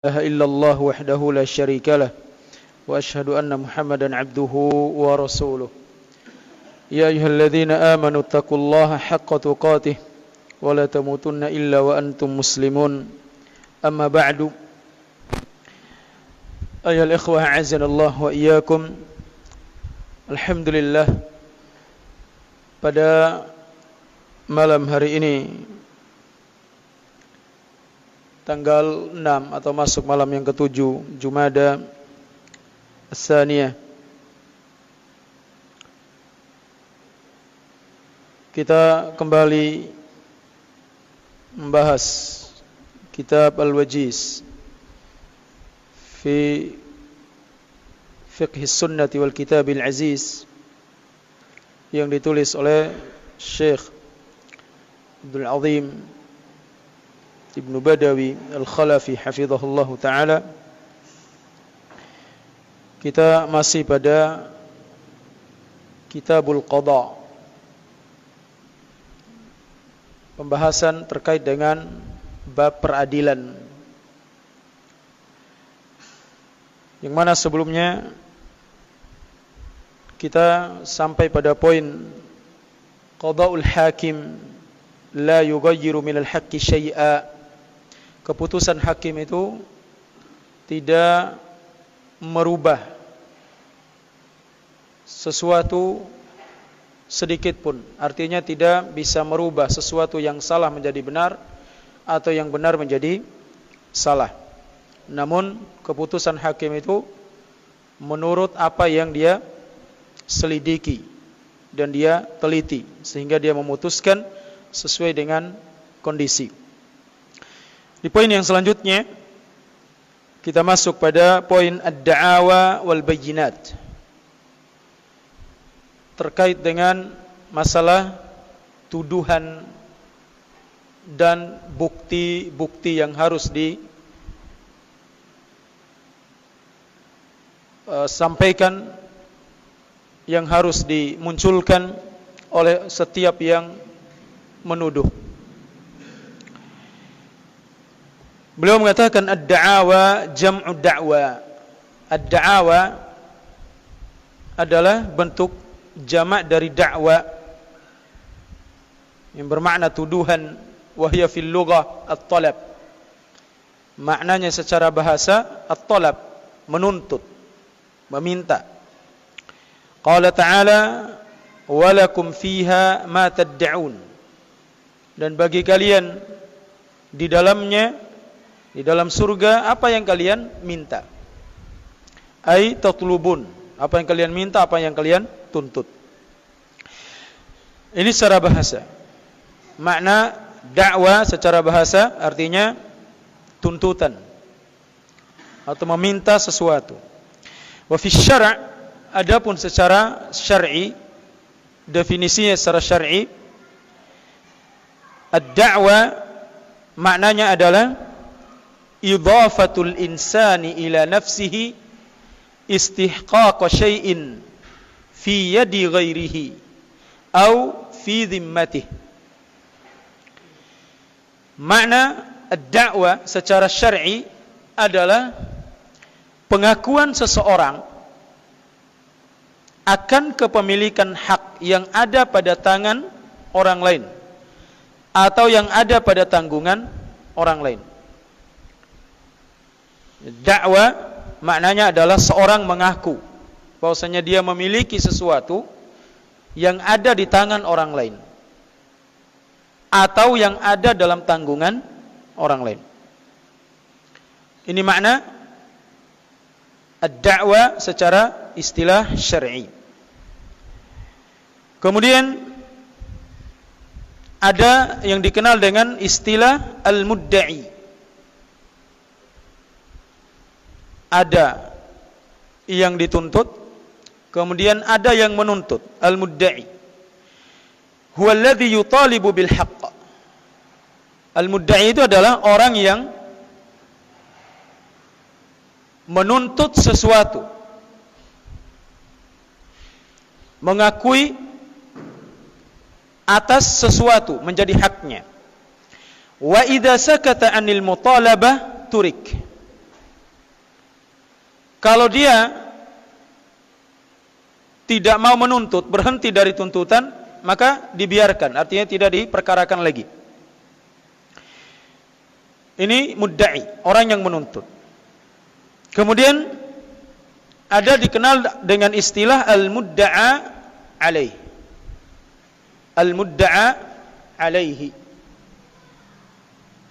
إله إلا الله وحده لا شريك له وأشهد أن محمدا عبده ورسوله يا أيها الذين آمنوا اتقوا الله حق تقاته ولا تموتن إلا وأنتم مسلمون أما بعد أيها الإخوة أعزنا الله وإياكم. Alhamdulillah, pada malam hari ini tanggal 6 atau masuk malam yang ke-7 Jumada Ats-Tsaniyah, kita kembali membahas kitab Al-Wajiz fi Fiqh Sunnati wal Kitabil Aziz yang ditulis oleh Syekh Abdul Azim Ibnu Badawi Al-Khalafi hafizahullahu ta'ala. Kita masih pada Kitabul Qadha, pembahasan terkait dengan bab peradilan, yang mana sebelumnya kita sampai pada poin qada'ul hakim la yughayyiru minal haqqi syai'a. Keputusan hakim itu tidak merubah sesuatu sedikit pun. Artinya tidak bisa merubah sesuatu yang salah menjadi benar atau yang benar menjadi salah. Namun keputusan hakim itu menurut apa yang dia selidiki dan dia teliti, sehingga dia memutuskan sesuai dengan kondisi. Di poin yang selanjutnya kita masuk pada poin ad-da'awa wal bayyinat, terkait dengan masalah tuduhan dan bukti-bukti yang harus disampaikan, yang harus dimunculkan oleh setiap yang menuduh. Beliau mengatakan ad-da'awa jam'u da'wa. Ad-da'awa adalah bentuk jamak dari da'wa yang bermakna tuduhan, wa hiya fil lughah at-talab. Maknanya secara bahasa at-talab, menuntut, meminta. Qala ta'ala walakum fiha ma tad'un. Dan bagi kalian di dalamnya, di dalam surga, apa yang kalian minta. Ai tatlubun, apa yang kalian minta, apa yang kalian tuntut. Ini secara bahasa. Makna dakwah secara bahasa artinya tuntutan atau meminta sesuatu. Wa fi syara', adapun secara syar'i, definisinya secara syar'i, ad-da'wa maknanya adalah idhafatul insani ila nafsihi istihqaq syai'in fi yadi ghairihi au fi dhimmatihi. Makna ad-da'wa secara syar'i adalah pengakuan seseorang akan kepemilikan hak yang ada pada tangan orang lain atau yang ada pada tanggungan orang lain. Dakwah maknanya adalah seorang mengaku bahwasanya dia memiliki sesuatu yang ada di tangan orang lain atau yang ada dalam tanggungan orang lain. Ini makna ad-da'wa secara istilah syar'i. Kemudian ada yang dikenal dengan istilah al-mudda'i. Ada yang dituntut, kemudian ada yang menuntut. Al-mudda'i huwa alladhi yutalibu bil haqq. Al-mudda'i itu adalah orang yang menuntut sesuatu, mengakui atas sesuatu menjadi haknya. Wa idza sakata 'anil mutalabah turik. Kalau dia tidak mau menuntut, berhenti dari tuntutan, maka dibiarkan, artinya tidak diperkarakan lagi. Ini mudda'i, orang yang menuntut. Kemudian ada dikenal dengan istilah al-mudda'a alaih. Al-mudda'a alaihi.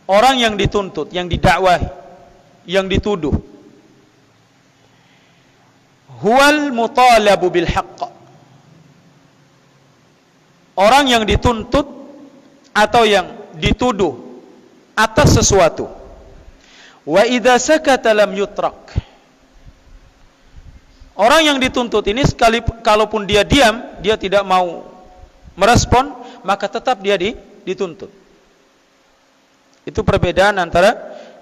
Orang yang dituntut, yang didakwahi, yang dituduh. Huwal mutalabu bil haqq. Orang yang dituntut atau yang dituduh atas sesuatu. Wa idza sakata lam yutrak. Orang yang dituntut ini kalaupun dia diam, dia tidak mau merespon, maka tetap dia dituntut. Itu perbedaan antara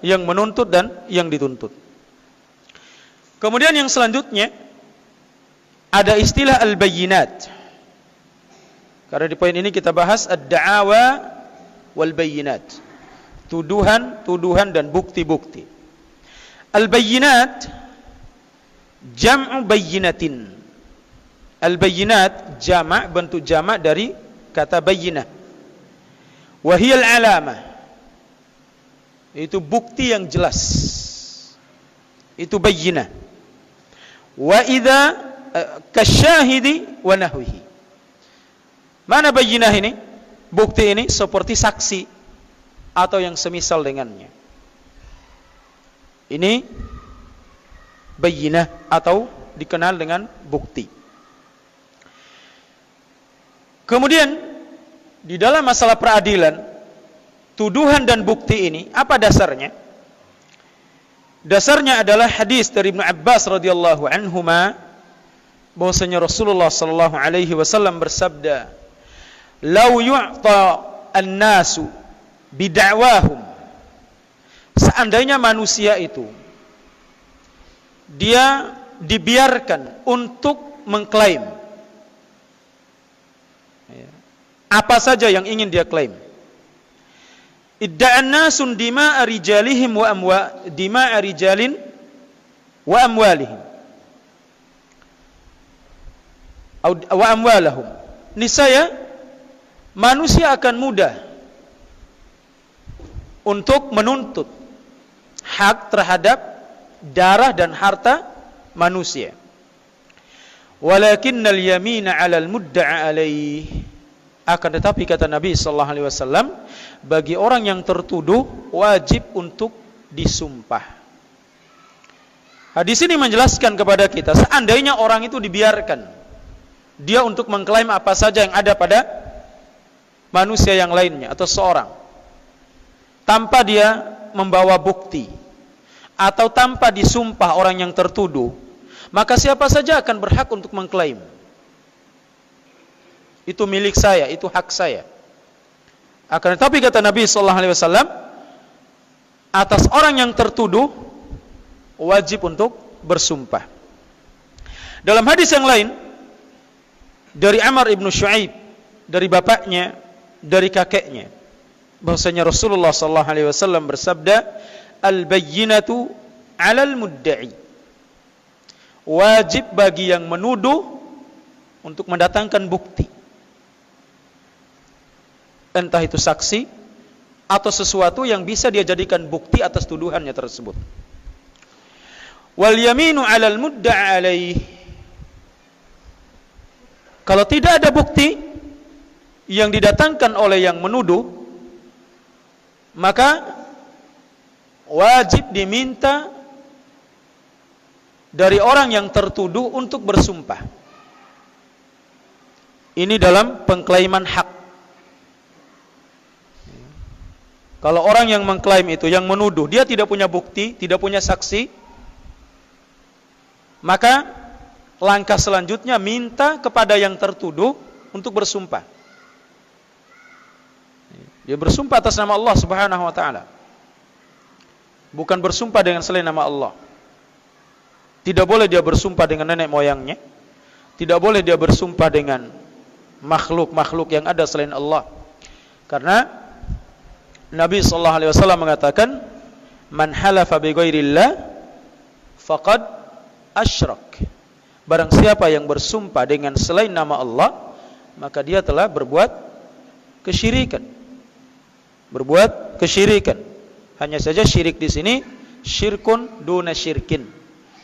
yang menuntut dan yang dituntut. Kemudian yang selanjutnya ada istilah al-bayyinat. Karena di poin ini kita bahas ad-da'awa wal bayyinat. Tuduhan dan bukti-bukti. Al-bayyinat jam'u bayyinatin. Al-bayyinat jama' bentuk jama' dari kata bayyinah. Wa hiya al-alamah. Itu bukti yang jelas. Itu bayyinah. Wa idza kasyahidi wa nahwihi. Mana bayyinah ini? Bukti ini seperti saksi atau yang semisal dengannya. Ini bayyinah atau dikenal dengan bukti. Kemudian di dalam masalah peradilan, tuduhan dan bukti ini apa dasarnya? Dasarnya adalah hadis dari Ibnu Abbas radhiyallahu anhuma bahwasanya Rasulullah sallallahu alaihi wasallam bersabda, "Lau yu'ta an-nasu bid'awahum." Seandainya manusia itu dia dibiarkan untuk mengklaim apa saja yang ingin dia klaim. Idda'an nasun dima'a rijalihim dima'a rijalin wa amwalihim wa amwalahum. Niscaya manusia akan mudah untuk menuntut hak terhadap darah dan harta manusia. Walakinnal yamina 'alal mudda'a alaih. Akan tetapi kata Nabi sallallahu alaihi wasallam, bagi orang yang tertuduh wajib untuk disumpah. Hadis ini menjelaskan kepada kita, seandainya orang itu dibiarkan dia untuk mengklaim apa saja yang ada pada manusia yang lainnya atau seorang, tanpa dia membawa bukti atau tanpa disumpah orang yang tertuduh, maka siapa saja akan berhak untuk mengklaim. Itu milik saya, itu hak saya. Akan tetapi kata Nabi sallallahu alaihi wasallam, atas orang yang tertuduh wajib untuk bersumpah. Dalam hadis yang lain dari Amr ibn Shu'aib, dari bapaknya, dari kakeknya, bahwasanya Rasulullah sallallahu alaihi wasallam bersabda, "Al-bayyinatu 'alal mudda'i." Wajib bagi yang menuduh untuk mendatangkan bukti. Entah itu saksi atau sesuatu yang bisa dia jadikan bukti atas tuduhannya tersebut. Wal yaminu 'alal mudda'a alaih. Kalau tidak ada bukti yang didatangkan oleh yang menuduh, maka wajib diminta dari orang yang tertuduh untuk bersumpah. Ini dalam pengklaiman hak. Kalau orang yang mengklaim itu, yang menuduh, dia tidak punya bukti, tidak punya saksi, maka langkah selanjutnya minta kepada yang tertuduh untuk bersumpah. Dia bersumpah atas nama Allah Subhanahu wa taala. Bukan bersumpah dengan selain nama Allah. Tidak boleh dia bersumpah dengan nenek moyangnya. Tidak boleh dia bersumpah dengan makhluk-makhluk yang ada selain Allah. Karena Nabi sallallahu alaihi wasallam mengatakan, "Man halafa bi ghairillah faqad asyrak. Barang siapa yang bersumpah dengan selain nama Allah, maka dia telah berbuat kesyirikan. Berbuat kesyirikan. Hanya saja syirik di sini syirkun duna syirkin.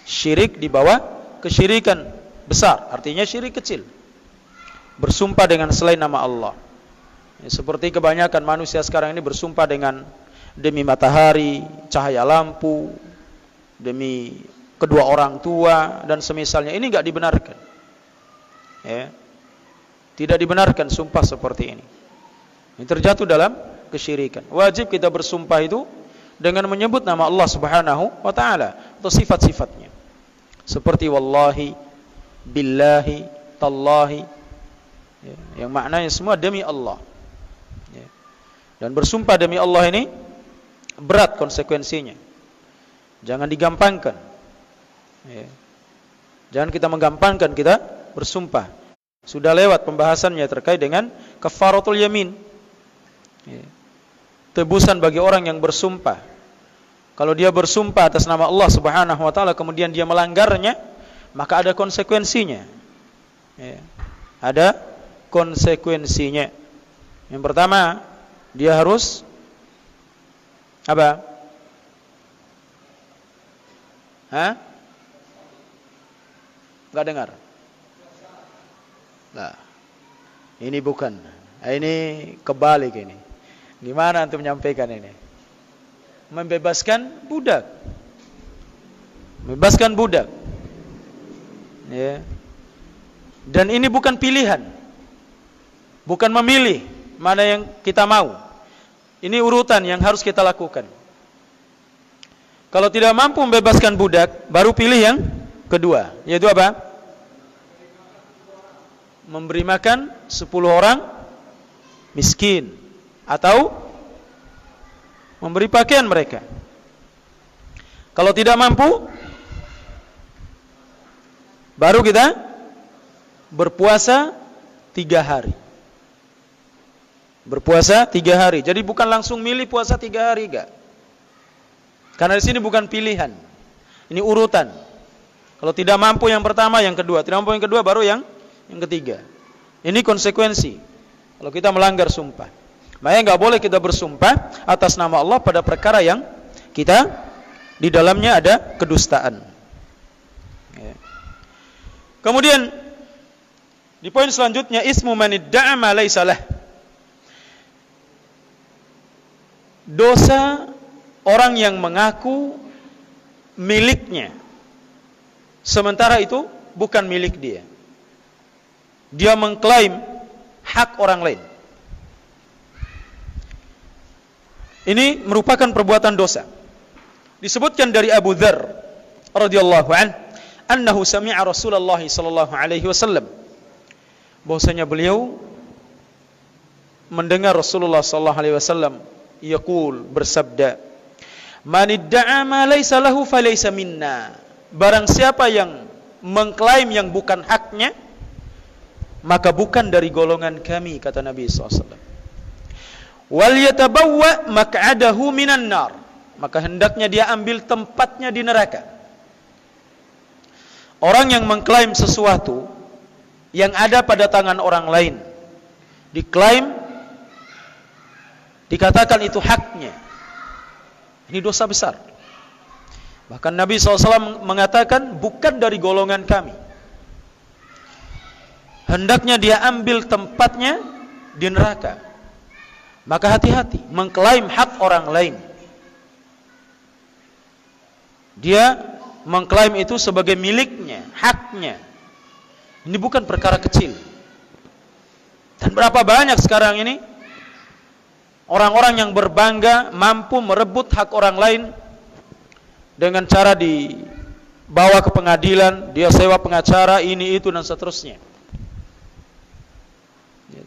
Syirik di bawah kesyirikan besar, artinya syirik kecil. Bersumpah dengan selain nama Allah. Ya, seperti kebanyakan manusia sekarang ini bersumpah dengan demi matahari, cahaya lampu, demi kedua orang tua dan semisalnya. Ini enggak dibenarkan. Ya. Tidak dibenarkan sumpah seperti ini. Ini terjatuh dalam kesyirikan. Wajib kita bersumpah itu dengan menyebut nama Allah Subhanahu wa taala atau sifat-sifatnya. Seperti wallahi, billahi, tallahi. Ya, yang maknanya semua demi Allah. Ya. Dan bersumpah demi Allah ini berat konsekuensinya. Jangan digampangkan. Ya. Jangan kita menggampangkan kita bersumpah. Sudah lewat pembahasannya terkait dengan kafaratul yamin. Ya. Tebusan bagi orang yang bersumpah. Kalau dia bersumpah atas nama Allah Subhanahu wa taala kemudian dia melanggarnya, maka ada konsekuensinya. Ya. Ada konsekuensinya. Yang pertama, dia harus apa? Enggak dengar. Nah, ini bukan. Ini kebalik ini. Gimana antum menyampaikan ini? Membebaskan budak. Membebaskan budak. Ya. Dan ini bukan pilihan. Bukan memilih mana yang kita mau. Ini urutan yang harus kita lakukan. Kalau tidak mampu membebaskan budak, baru pilih yang kedua, yaitu apa? Memberi makan 10 orang miskin atau memberi pakaian mereka. Kalau tidak mampu, baru kita berpuasa 3 hari. Berpuasa 3 hari. Jadi bukan langsung milih puasa 3 hari, enggak. Karena di sini bukan pilihan. Ini urutan. Kalau tidak mampu yang pertama, yang kedua. Tidak mampu yang kedua, baru yang ketiga. Ini konsekuensi kalau kita melanggar sumpah. Makanya enggak boleh kita bersumpah atas nama Allah pada perkara yang kita di dalamnya ada kedustaan. Ya. Kemudian di poin selanjutnya, ismu man idda'a ma laysa lah. Dosa orang yang mengaku miliknya sementara itu bukan milik dia. Dia mengklaim hak orang lain. Ini merupakan perbuatan dosa. Disebutkan dari Abu Dzar radhiyallahu anhu sami'a Rasulullah sallallahu alaihi wasallam, bahwasanya beliau mendengar Rasulullah sallallahu alaihi wasallam yaqul, bersabda, "Man idda'a ma laysa lahu falaysa minna." Barang siapa yang mengklaim yang bukan haknya, maka bukan dari golongan kami, kata Nabi SAW. Wal yatabawwa maq'adahu minan nar. Maka hendaknya dia ambil tempatnya di neraka. Orang yang mengklaim sesuatu yang ada pada tangan orang lain, diklaim, dikatakan itu haknya, ini dosa besar. Bahkan Nabi SAW mengatakan bukan dari golongan kami. Hendaknya dia ambil tempatnya di neraka. Maka hati-hati mengklaim hak orang lain. Dia mengklaim itu sebagai miliknya, haknya. Ini bukan perkara kecil. Dan berapa banyak sekarang ini orang-orang yang berbangga mampu merebut hak orang lain dengan cara dibawa ke pengadilan, dia sewa pengacara, ini itu dan seterusnya.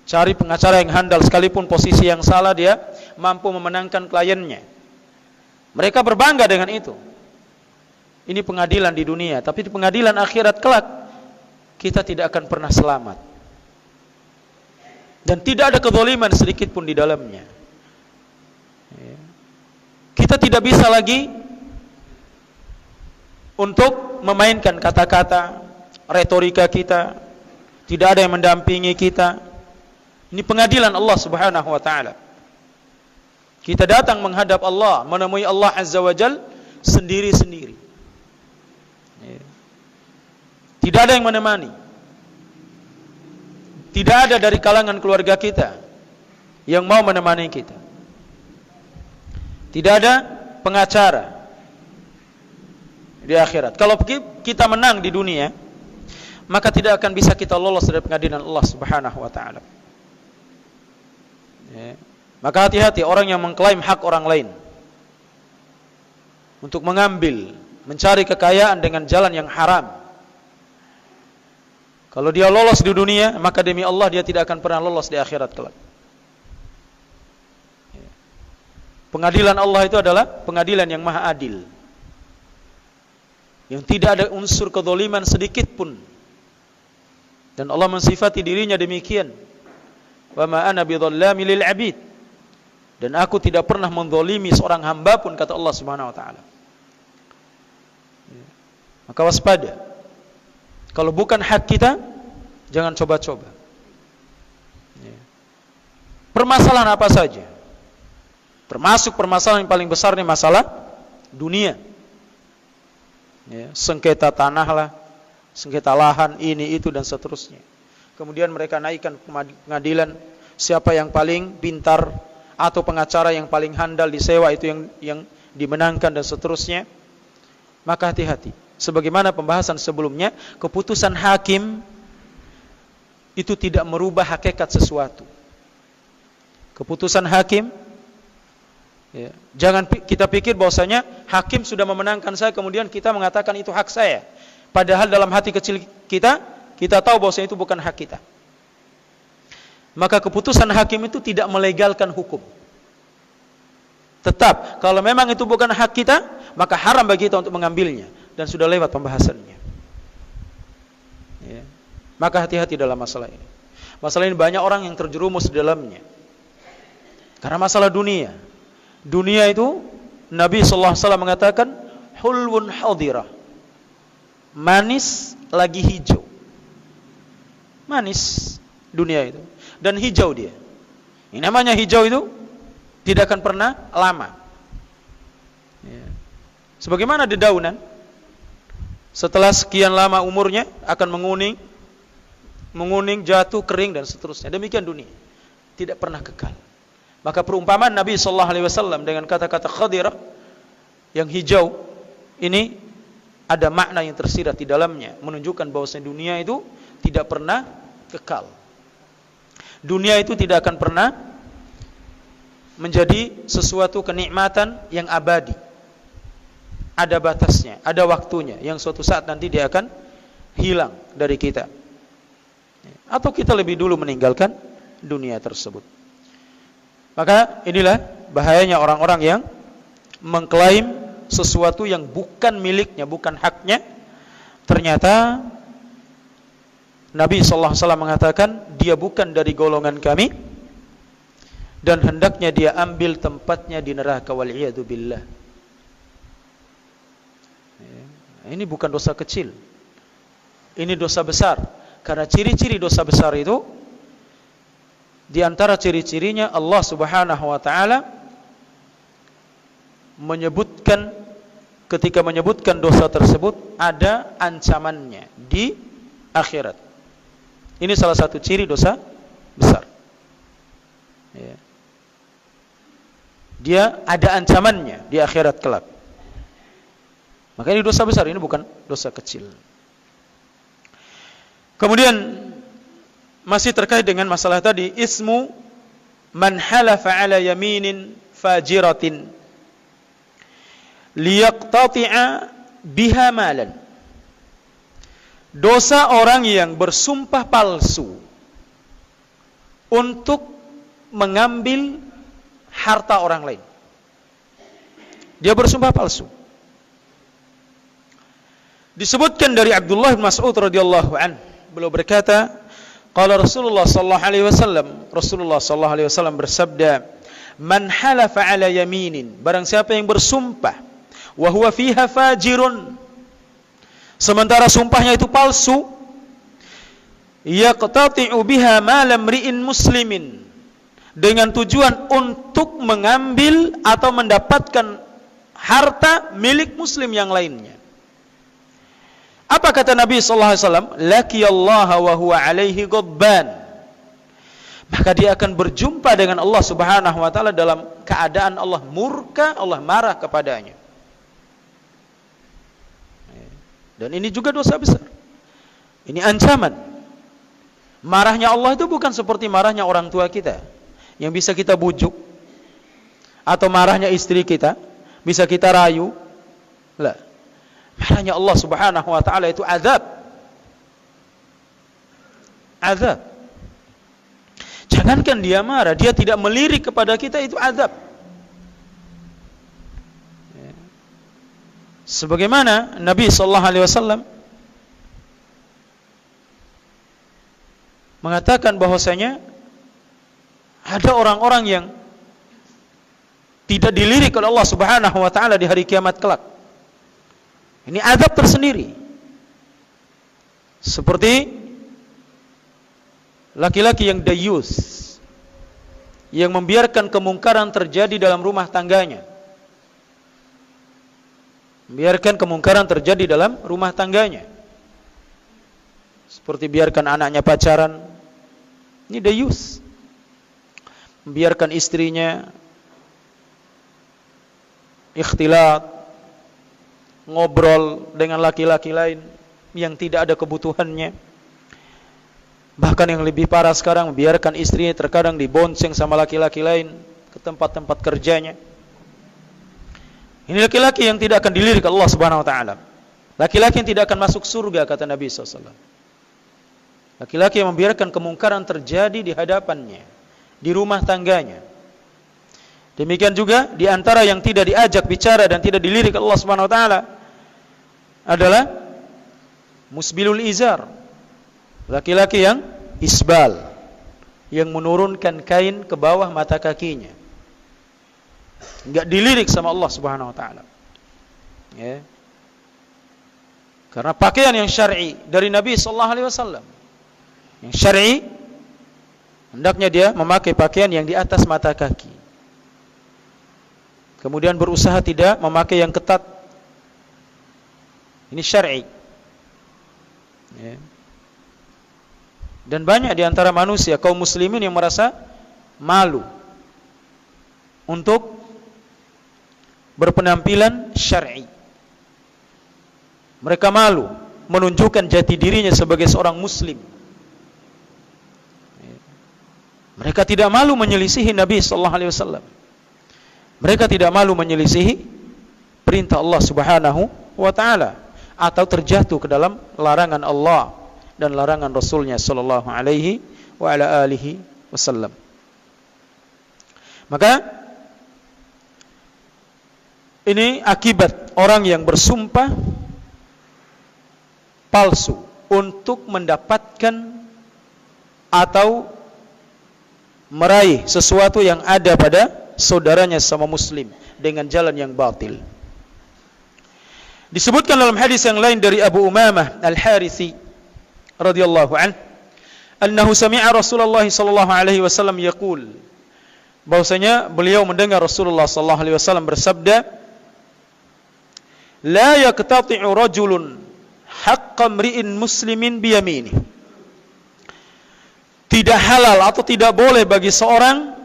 Cari pengacara yang handal, sekalipun posisi yang salah dia mampu memenangkan kliennya. Mereka berbangga dengan itu. Ini pengadilan di dunia, tapi di pengadilan akhirat kelak kita tidak akan pernah selamat. Dan tidak ada kezaliman sedikit pun di dalamnya. Kita tidak bisa lagi untuk memainkan kata-kata, retorika kita. Tidak ada yang mendampingi kita. Ini pengadilan Allah Subhanahu wa taala. Kita datang menghadap Allah, menemui Allah Azza wa Jal sendiri-sendiri. Tidak ada yang menemani. Tidak ada dari kalangan keluarga kita yang mau menemani kita. Tidak ada pengacara di akhirat. Kalau kita menang di dunia, maka tidak akan bisa kita lolos dari pengadilan Allah Subhanahu wa taala. Maka hati-hati orang yang mengklaim hak orang lain untuk mengambil, mencari kekayaan dengan jalan yang haram. Kalau dia lolos di dunia, maka demi Allah dia tidak akan pernah lolos di akhirat kelak. Pengadilan Allah itu adalah pengadilan yang maha adil, yang tidak ada unsur kedzaliman sedikit pun. Dan Allah mensifati dirinya demikian. Wa ma ana bidzallamin lil 'abid. Dan aku tidak pernah menzalimi seorang hamba pun, kata Allah Subhanahu wa taala. Maka waspada. Kalau bukan hak kita, jangan coba-coba. Permasalahan apa saja, termasuk permasalahan yang paling besar ini masalah dunia. Sengketa tanah lah, sengketa lahan, ini, itu, dan seterusnya. Kemudian mereka naikkan ke pengadilan, siapa yang paling pintar atau pengacara yang paling handal disewa itu yang dimenangkan, dan seterusnya. Maka hati-hati. Sebagaimana pembahasan sebelumnya, keputusan hakim itu tidak merubah hakikat sesuatu. Keputusan hakim, jangan kita pikir bahwasanya hakim sudah memenangkan saya, kemudian kita mengatakan itu hak saya. Padahal dalam hati kecil kita tahu bahwasanya itu bukan hak kita. Maka keputusan hakim itu tidak melegalkan hukum. Tetap, kalau memang itu bukan hak kita, maka haram bagi kita untuk mengambilnya. Dan sudah lewat pembahasannya. Maka hati-hati dalam masalah ini. Masalah ini banyak orang yang terjerumus di dalamnya. Karena masalah dunia. Dunia itu, Nabi SAW mengatakan, hulwun hadirah. Manis lagi hijau. Manis dunia itu. Dan hijau dia. Ini namanya hijau itu tidak akan pernah lama. Sebagaimana dedaunan, setelah sekian lama umurnya akan menguning, jatuh, kering, dan seterusnya. Demikian dunia, tidak pernah kekal. Maka perumpamaan Nabi SAW dengan kata-kata khadirah yang hijau ini ada makna yang tersirat di dalamnya, menunjukkan bahwasanya dunia itu tidak pernah kekal. Dunia itu tidak akan pernah menjadi sesuatu kenikmatan yang abadi. Ada batasnya, ada waktunya, yang suatu saat nanti dia akan hilang dari kita. Atau kita lebih dulu meninggalkan dunia tersebut. Maka inilah bahayanya orang-orang yang mengklaim sesuatu yang bukan miliknya, bukan haknya. Ternyata Nabi SAW mengatakan, dia bukan dari golongan kami, dan hendaknya dia ambil tempatnya di neraka, wal'iyadu billah. Ini bukan dosa kecil, ini dosa besar. Karena ciri-ciri dosa besar itu, di antara ciri-cirinya Allah Subhanahu wa taala menyebutkan, ketika menyebutkan dosa tersebut ada ancamannya di akhirat. Ini salah satu ciri dosa besar. Dia ada ancamannya di akhirat kelak. Maka ini dosa besar, ini bukan dosa kecil. Kemudian masih terkait dengan masalah tadi, ismu man halafa ala yaminin fajiratin liyaqtati'a biha malan. Dosa orang yang bersumpah palsu untuk mengambil harta orang lain. Dia bersumpah palsu. Disebutkan dari Abdullah bin Mas'ud radhiyallahu anhu, beliau berkata, qala Rasulullah sallallahu alaihi wasallam, Rasulullah sallallahu alaihi wasallam bersabda, man halafa ala yaminin, barang siapa yang bersumpah wa huwa fiha fajirun, sementara sumpahnya itu palsu, yaqtati'u biha malam ri'in muslimin, dengan tujuan untuk mengambil atau mendapatkan harta milik muslim yang lainnya. Apa kata Nabi sallallahu alaihi wasallam? Laqiyallaha wa huwa alaihi ghadban. Maka dia akan berjumpa dengan Allah Subhanahu wa taala dalam keadaan Allah murka, Allah marah kepadanya. Dan ini juga dosa besar. Ini ancaman. Marahnya Allah itu bukan seperti marahnya orang tua kita yang bisa kita bujuk, atau marahnya istri kita bisa kita rayu. Lah. Marahnya Allah Subhanahu wa taala itu azab. Azab. Jangankan dia marah, dia tidak melirik kepada kita, itu azab. Sebagaimana Nabi sallallahu alaihi wasallam mengatakan bahwasanya ada orang-orang yang tidak dilirik oleh Allah Subhanahu wa taala di hari kiamat kelak. Ini azab tersendiri. Seperti laki-laki yang dayus, yang membiarkan kemungkaran terjadi dalam rumah tangganya. Membiarkan kemungkaran terjadi dalam rumah tangganya. Seperti biarkan anaknya pacaran. Ini dayus. Membiarkan istrinya ikhtilat, ngobrol dengan laki-laki lain yang tidak ada kebutuhannya. Bahkan yang lebih parah sekarang, membiarkan istrinya terkadang dibonceng sama laki-laki lain ke tempat-tempat kerjanya. Ini laki-laki yang tidak akan dilirik Allah Subhanahu wa taala. Laki-laki yang tidak akan masuk surga, kata Nabi SAW. Laki-laki yang membiarkan kemungkaran terjadi di hadapannya, di rumah tangganya. Demikian juga di antara yang tidak diajak bicara dan tidak dilirik Allah Subhanahu wa taala adalah musbilul izar. Laki-laki yang isbal, yang menurunkan kain ke bawah mata kakinya. Enggak dilirik sama Allah Subhanahu wa taala. Ya. Karena pakaian yang syar'i dari Nabi sallallahu alaihi wasallam. Yang syar'i hendaknya dia memakai pakaian yang di atas mata kaki. Kemudian berusaha tidak memakai yang ketat. Ini syar'i. Ya. Dan banyak di antara manusia, kaum muslimin yang merasa malu untuk berpenampilan syar'i. Mereka malu menunjukkan jati dirinya sebagai seorang muslim. Mereka tidak malu menyelisihi Nabi sallallahu alaihi wasallam. Mereka tidak malu menyelisihi perintah Allah Subhanahu wa taala atau terjatuh ke dalam larangan Allah dan larangan Rasulnya sallallahu alaihi wa ala alihi wasallam. Maka ini akibat orang yang bersumpah palsu untuk mendapatkan atau meraih sesuatu yang ada pada saudaranya sama muslim dengan jalan yang batil. Disebutkan dalam hadis yang lain dari Abu Umamah Al-Harithi radhiyallahu anhu, annahu sami'a Rasulullah sallallahu alaihi wasallam yaqul, bahwasanya beliau mendengar Rasulullah sallallahu alaihi wasallam bersabda, la yaqtati'u rajulun haqqa mri'in muslimin biyamini. Tidak halal atau tidak boleh bagi seorang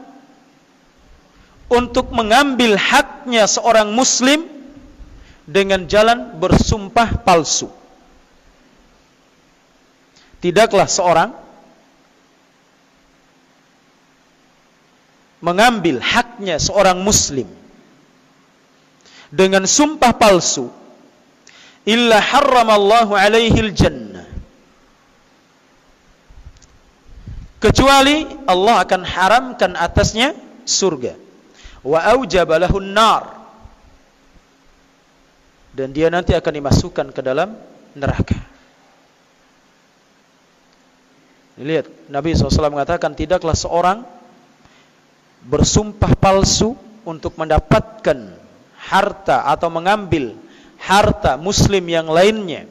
untuk mengambil haknya seorang muslim dengan jalan bersumpah palsu. Tidaklah seorang mengambil haknya seorang muslim dengan sumpah palsu, illa harramallahu alaihil jannah, kecuali Allah akan haramkan atasnya surga, wa aujaba lahun nar, dan dia nanti akan dimasukkan ke dalam neraka. Lihat, Nabi SAW mengatakan tidaklah seorang bersumpah palsu untuk mendapatkan harta atau mengambil harta muslim yang lainnya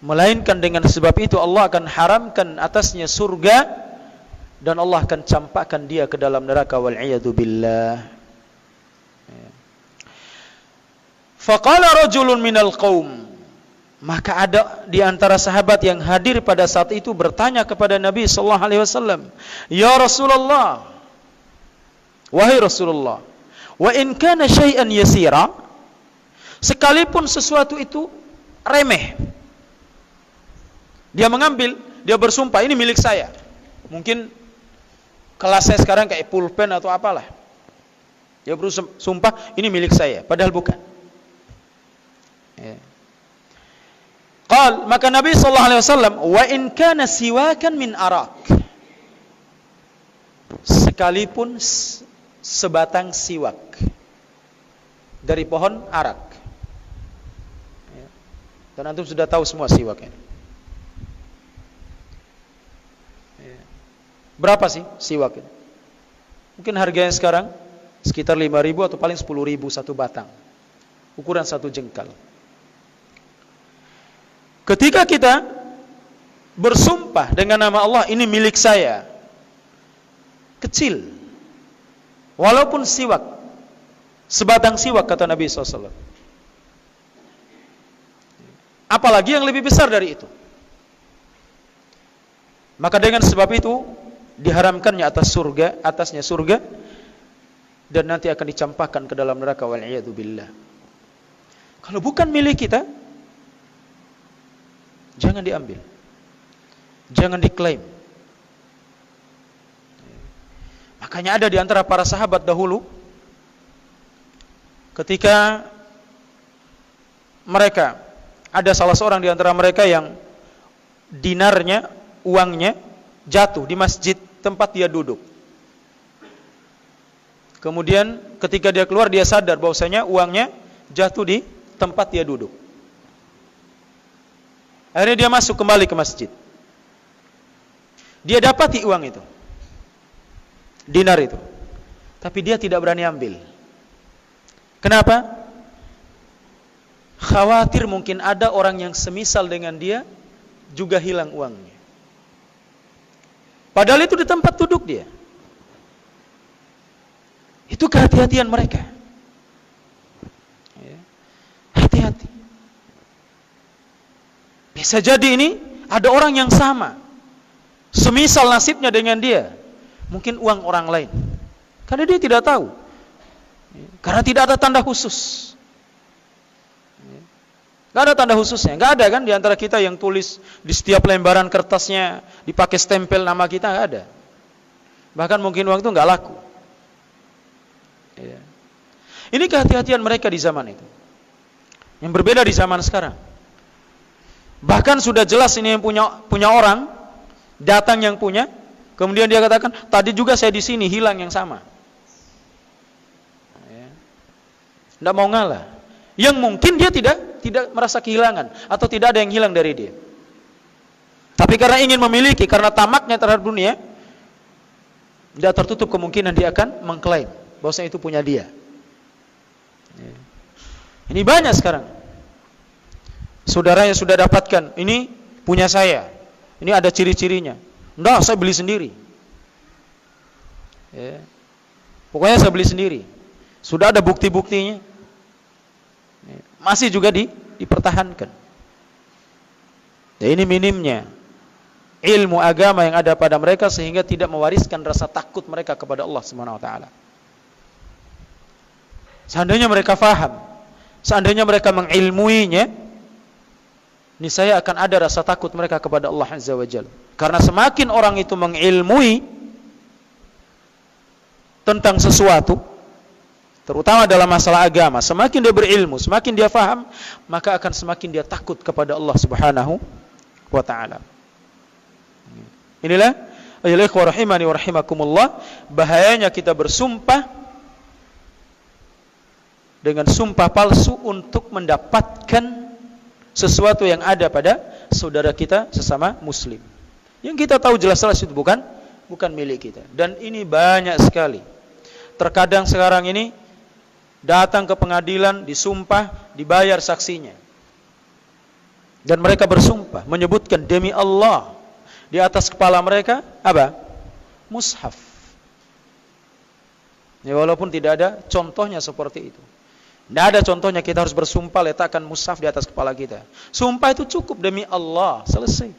Melainkan dengan sebab itu Allah akan haramkan atasnya surga dan Allah akan campakkan dia ke dalam neraka wal'iyadu billah. Faqala rajulun minal qaum, maka ada di antara sahabat yang hadir pada saat itu bertanya kepada Nabi sallallahu alaihi wasallam, "Ya Rasulullah, wahai Rasulullah, wa in kana syai'an yasira, sekalipun sesuatu itu remeh." Dia mengambil, dia bersumpah ini milik saya. Mungkin kelasnya sekarang kayak pulpen atau apalah. Dia bersumpah ini milik saya, padahal bukan. Ya. Qal, maka Nabi sallallahu alaihi wasallam, wa in kana siwakan min arak, sekalipun sebatang siwak dari pohon arak. Ya. Dan antum sudah tahu semua siwak ini. Berapa sih siwak ini? Mungkin harganya sekarang sekitar 5.000 atau paling 10.000 satu batang. Ukuran satu jengkal. Ketika kita bersumpah dengan nama Allah, ini milik saya, kecil, walaupun siwak, sebatang siwak kata Nabi SAW. Apalagi yang lebih besar dari itu. Maka dengan sebab itu diharamkannya atasnya surga dan nanti akan dicampakkan ke dalam neraka wal'iyadu billah. Kalau bukan milik kita, jangan diambil, jangan diklaim. Makanya ada di antara para sahabat dahulu, ketika mereka, ada salah seorang di antara mereka yang dinarnya, uangnya jatuh di masjid tempat dia duduk. Kemudian ketika dia keluar, dia sadar bahwasanya uangnya jatuh di tempat dia duduk. Akhirnya dia masuk kembali ke masjid. Dia dapati uang itu, dinar itu, tapi dia tidak berani ambil. Kenapa? Khawatir mungkin ada orang yang semisal dengan dia juga hilang uangnya. Padahal itu di tempat duduk dia. Itu kehati-hatian mereka. Hati-hati. Bisa jadi ini ada orang yang sama, semisal nasibnya dengan dia, mungkin uang orang lain, karena dia tidak tahu, karena tidak ada tanda khusus. Gak ada tanda khususnya, gak ada kan di antara kita yang tulis di setiap lembaran kertasnya dipakai stempel nama kita, gak ada. Bahkan mungkin uang itu gak laku. Ini kehati-hatian mereka di zaman itu, yang berbeda di zaman sekarang. Bahkan sudah jelas ini yang punya orang, datang yang punya, kemudian dia katakan, tadi juga saya di sini hilang yang sama. Tidak mau ngalah. Yang mungkin dia tidak merasa kehilangan atau tidak ada yang hilang dari dia. Tapi karena ingin memiliki, karena tamaknya terhadap dunia, tidak tertutup kemungkinan dia akan mengklaim bahwasanya itu punya dia. Ini banyak sekarang. Saudaranya sudah dapatkan, ini punya saya. Ini ada ciri-cirinya. Enggak, saya beli sendiri. Pokoknya saya beli sendiri. Sudah ada bukti-buktinya. Masih juga dipertahankan. Dan ini minimnya ilmu agama yang ada pada mereka sehingga tidak mewariskan rasa takut mereka kepada Allah Subhanahu wa taala. Seandainya mereka faham, seandainya mereka mengilmuinya, niscaya akan ada rasa takut mereka kepada Allah Azza wa Jalla. Karena semakin orang itu mengilmui tentang sesuatu, terutama dalam masalah agama, semakin dia berilmu, semakin dia faham, maka akan semakin dia takut kepada Allah Subhanahu wa taala. Inilah ayolah ikhwah rahimani wa rahimakumullah, bahayanya kita bersumpah dengan sumpah palsu untuk mendapatkan sesuatu yang ada pada saudara kita sesama muslim, yang kita tahu jelas-jelas itu bukan milik kita. Dan ini banyak sekali. Terkadang sekarang ini datang ke pengadilan, disumpah, dibayar saksinya. Dan mereka bersumpah menyebutkan demi Allah, di atas kepala mereka apa? Mushaf. Ya, walaupun tidak ada contohnya seperti itu. Tidak ada contohnya kita harus bersumpah letakkan mushaf di atas kepala kita. Sumpah itu cukup demi Allah, selesai.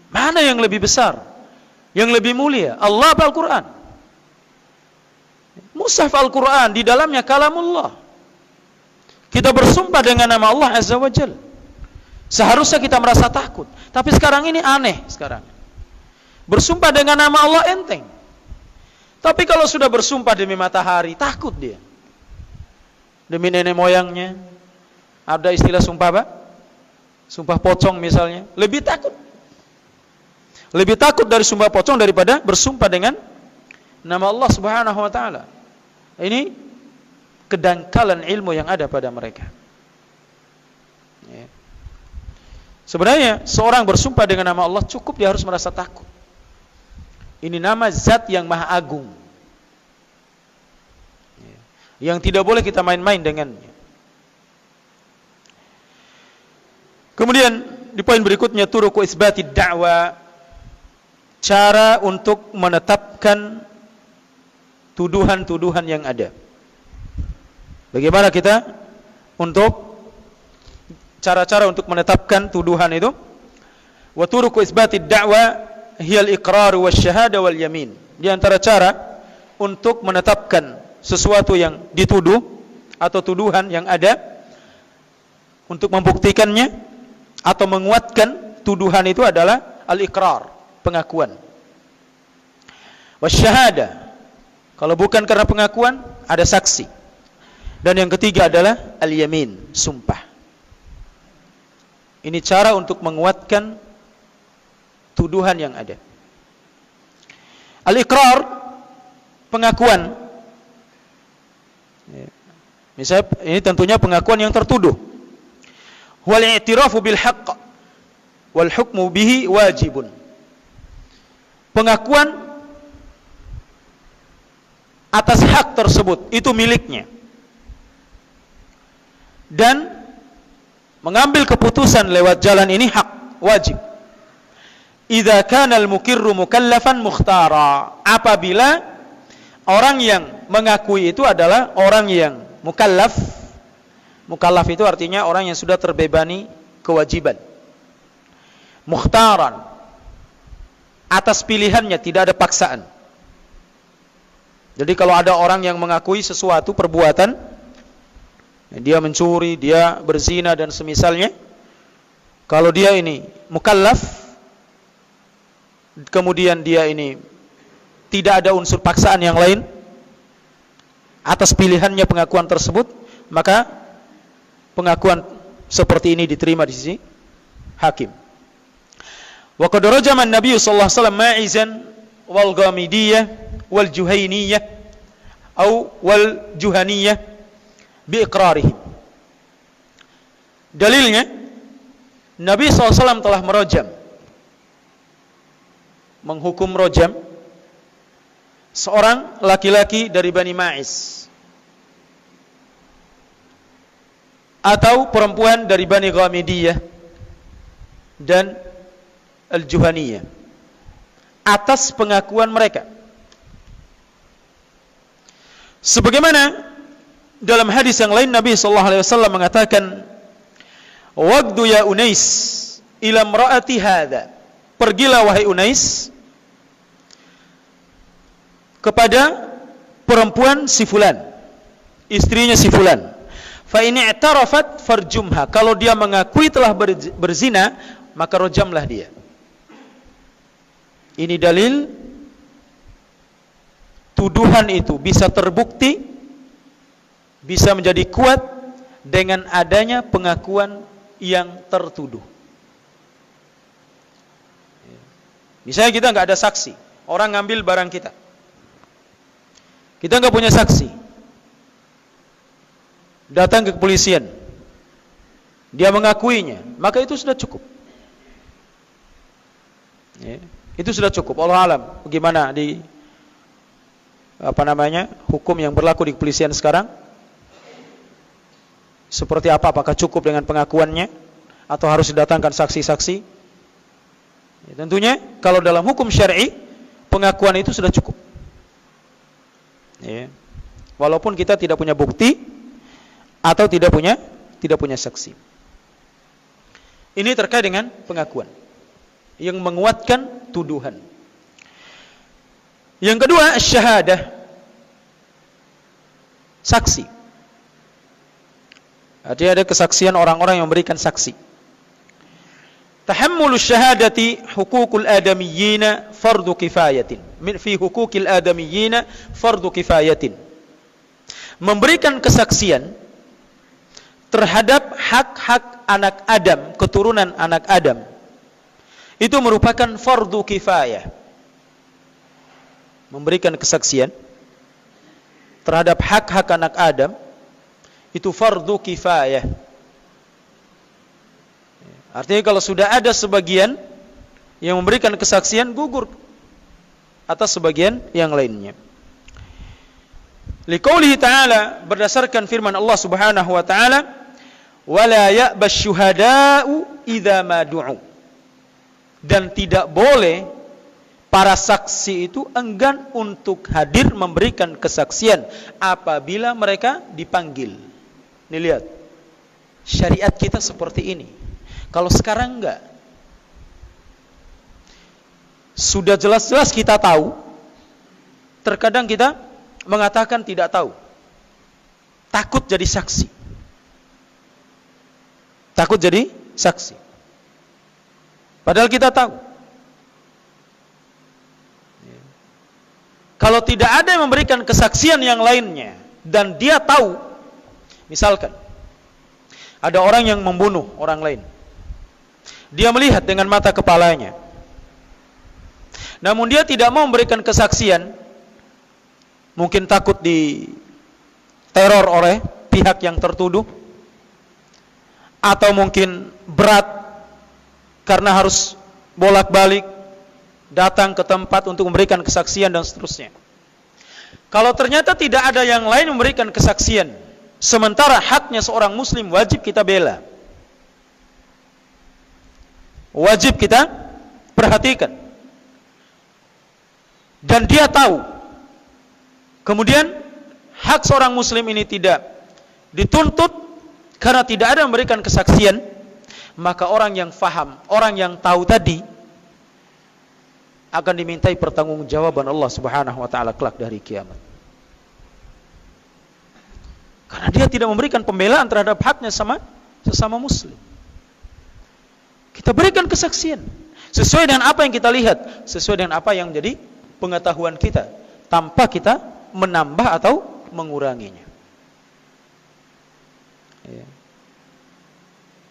Mana yang lebih besar? Yang lebih mulia? Allah atau Al-Quran? Mushaf Al-Quran, di dalamnya kalamullah. Kita bersumpah dengan nama Allah Azza wa Jalla. Seharusnya kita merasa takut. Tapi sekarang ini aneh sekarang. Bersumpah dengan nama Allah enteng. Tapi kalau sudah bersumpah demi matahari, takut dia. Demi nenek moyangnya. Ada istilah sumpah apa? Sumpah pocong misalnya. Lebih takut. Lebih takut dari sumpah pocong daripada bersumpah dengan nama Allah Subhanahu wa taala. Ini kedangkalan ilmu yang ada pada mereka. Ya. Sebenarnya seorang bersumpah dengan nama Allah cukup dia harus merasa takut. Ini nama zat yang maha agung, ya, yang tidak boleh kita main-main dengannya. Kemudian di poin berikutnya, turuqu isbatid da'wa, cara untuk menetapkan tuduhan-tuduhan yang ada. Bagaimana kita untuk cara-cara untuk menetapkan tuduhan itu? Wa turuqu isbatid da'wa hiya al-iqrar wasyahada wal yamin. Di antara cara untuk menetapkan sesuatu yang dituduh atau tuduhan yang ada, untuk membuktikannya atau menguatkan tuduhan itu adalah al-iqrar, pengakuan. Wasyahada, kalau bukan karena pengakuan, ada saksi. Dan yang ketiga adalah al-yamin, sumpah. Ini cara untuk menguatkan tuduhan yang ada. Al-iqrar, pengakuan. Misalnya ini tentunya pengakuan yang tertuduh. Wal i'tirafu bil haqq wal hukmu bihi wajibun. Pengakuan atas hak tersebut, itu miliknya. Dan mengambil keputusan lewat jalan ini hak, wajib. Idza kana al-muqirru mukallafan mukhtara, apabila orang yang mengakui itu adalah orang yang mukallaf. Mukallaf itu artinya orang yang sudah terbebani kewajiban. Mukhtaran, atas pilihannya, tidak ada paksaan. Jadi kalau ada orang yang mengakui sesuatu perbuatan, dia mencuri, dia berzina dan semisalnya, kalau dia ini mukallaf, kemudian dia ini tidak ada unsur paksaan yang lain, atas pilihannya pengakuan tersebut, maka pengakuan seperti ini diterima di sisi hakim. Wa qad rajama an-nabiy sallallahu alaihi wasallam Ma'izan wal Ghamidiyah wal Juhainiyah atau wal Juhaniyah bi iqrarihim. Dalilnya, Nabi SAW telah merajam, menghukum rajam seorang laki-laki dari Bani Ma'iz atau perempuan dari Bani Ghamidiyah dan Al-Juhaniyah atas pengakuan mereka. Sebagaimana dalam hadis yang lain Nabi sallallahu alaihi wasallam mengatakan, "Waqdu ya Unais ila imraati hadza." Pergilah wahai Unais kepada perempuan si fulan, istrinya si fulan. Fa in i'tarafat farjumha. Kalau dia mengakui telah berzina, maka rajamlah dia. Ini dalil tuduhan itu bisa terbukti, bisa menjadi kuat dengan adanya pengakuan yang tertuduh. Misalnya kita nggak ada saksi, orang ngambil barang kita, kita nggak punya saksi, datang ke kepolisian, dia mengakuinya, maka itu sudah cukup. Ya, itu sudah cukup. Allah alam bagaimana di hukum yang berlaku di kepolisian sekarang, seperti apa, apakah cukup dengan pengakuannya atau harus didatangkan saksi-saksi. Ya, tentunya kalau dalam hukum syar'i pengakuan itu sudah cukup. Ya. Walaupun kita tidak punya bukti atau tidak punya saksi. Ini terkait dengan pengakuan yang menguatkan tuduhan. Yang kedua, syahadah, saksi. Artinya ada kesaksian orang-orang yang memberikan saksi. Tahammulus syahadati hukukul adamiyyina fardu kifayatin. Fi hukukil adamiyyina fardu kifayatin. Memberikan kesaksian terhadap hak-hak anak Adam, keturunan anak Adam, itu merupakan fardu kifayah. Memberikan kesaksian terhadap hak-hak anak Adam itu fardu kifayah. Artinya kalau sudah ada sebagian yang memberikan kesaksian, gugur atas sebagian yang lainnya. Liqaulihi ta'ala, berdasarkan firman Allah Subhanahu wa ta'ala, wala ya'bas syuhada'u idza ma du'u. Dan tidak boleh para saksi itu enggan untuk hadir memberikan kesaksian apabila mereka dipanggil. Nih lihat, syariat kita seperti ini. Kalau sekarang enggak, sudah jelas-jelas kita tahu, terkadang kita mengatakan tidak tahu, takut jadi saksi. Takut jadi saksi. Padahal kita tahu. Kalau tidak ada yang memberikan kesaksian yang lainnya dan dia tahu, misalkan ada orang yang membunuh orang lain, dia melihat dengan mata kepalanya, namun dia tidak mau memberikan kesaksian, mungkin takut diteror oleh pihak yang tertuduh, atau mungkin berat karena harus bolak-balik datang ke tempat untuk memberikan kesaksian dan seterusnya. Kalau ternyata tidak ada yang lain memberikan kesaksian, sementara haknya seorang muslim wajib kita bela, wajib kita perhatikan, dan dia tahu, kemudian hak seorang muslim ini tidak dituntut karena tidak ada yang memberikan kesaksian, maka orang yang faham, orang yang tahu tadi akan dimintai pertanggungjawaban Allah Subhanahu wa taala kelak dari kiamat. Karena dia tidak memberikan pembelaan terhadap haknya sesama muslim. Kita berikan kesaksian sesuai dengan apa yang kita lihat, sesuai dengan apa yang jadi pengetahuan kita, tanpa kita menambah atau menguranginya. Ya.